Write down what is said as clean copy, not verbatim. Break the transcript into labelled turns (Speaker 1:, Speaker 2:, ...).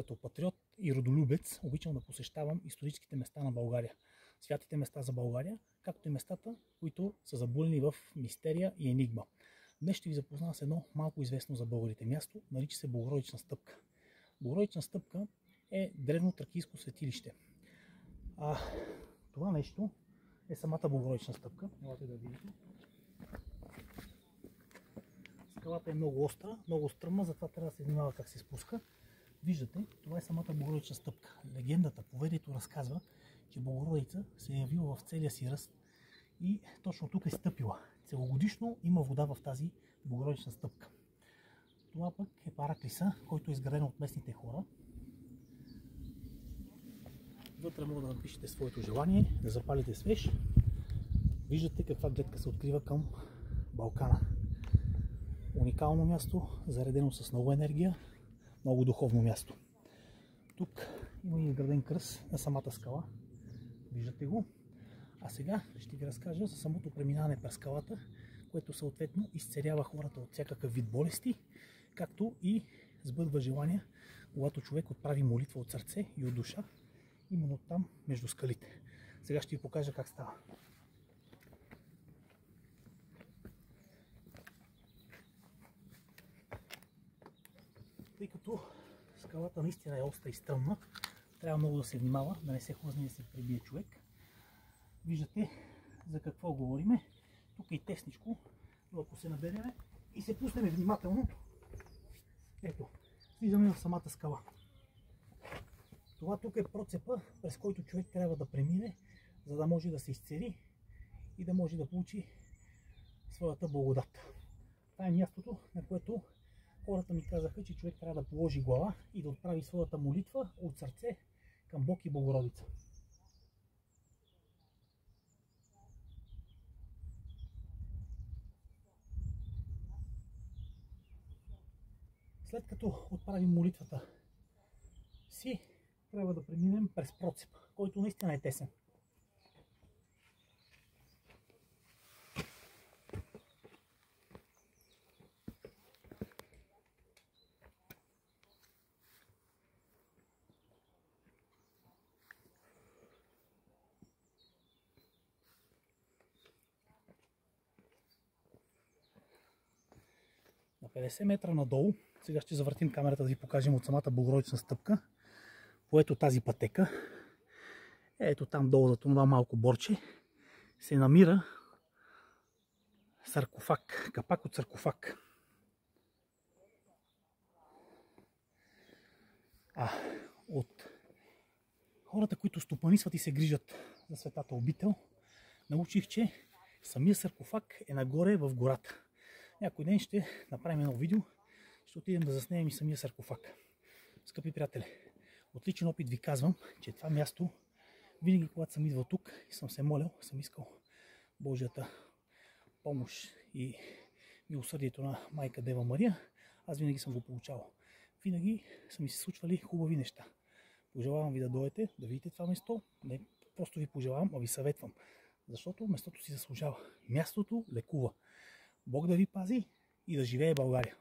Speaker 1: Като патриот и родолюбец обичам да посещавам историческите места на България, святите места за България, както и местата, които са забулени в мистерия и енигма. Днес ще ви запозная с едно малко известно за българите място, нарича се Богородична стъпка. Богородична стъпка е древно тракийско светилище. Това нещо е самата Богородична стъпка. Елате да видите. Скалата е много остра, много стръмна, затова трябва да се внимава как се спуска. Виждате, това е самата Богородична стъпка. Легендата, поверието разказва, че Богородица се е явила в целия си ръст и точно тук е стъпила. Целогодишно има вода в тази Богородична стъпка. Това пък е параклиса, който е изграден от местните хора. Вътре може да напишете своето желание, да запалите свеж. Виждате каква гледка се открива към Балкана. Уникално място, заредено с много енергия, много духовно място. Тук има и изграден кръст на самата скала. Виждате го. А сега ще ви разкажа за самото преминаване през скалата, което съответно изцелява хората от всякакъв вид болести, както и сбъдва желания, когато човек отправи молитва от сърце и от душа, именно там между скалите. Сега ще ви покажа как става. Тъй като скалата наистина е остра и стръмна, трябва много да се внимава, да не се хлъзне и да се прибие човек. Виждате за какво говориме. Тук е и тесничко, но ако се набереме и се пуснем внимателно, ето, влизаме в самата скала. Това тук е процепа, през който човек трябва да премине, за да може да се изцели и да може да получи своята благодат. Това е мястото, на което хората ми казаха, че човек трябва да положи глава и да отправи своята молитва от сърце към Бог и Богородица. След като отправим молитвата си, трябва да преминем през процепа, който наистина е тесен. На 50 метра надолу, сега ще завъртим камерата да ви покажем от самата Богородична стъпка, поето тази пътека, ето там долу за това малко борче, се намира саркофаг, капак от саркофаг. От хората, които стопанисват и се грижат за светата обител, научих, че самия саркофаг е нагоре в гората. Някой ден ще направим едно видео, ще отидем да заснемем и самия саркофаг. Скъпи приятели, от личен опит ви казвам, че това място, винаги когато съм идвал тук и съм се молил, съм искал Божията помощ и милосърдието на майка Дева Мария, аз винаги съм го получавал. Винаги са ми се случвали хубави неща. Пожелавам ви да дойдете, да видите това место. Не просто ви пожелавам, а ви съветвам. Защото местото си заслужава. Мястото лекува. Бог да ви пази и да живее България!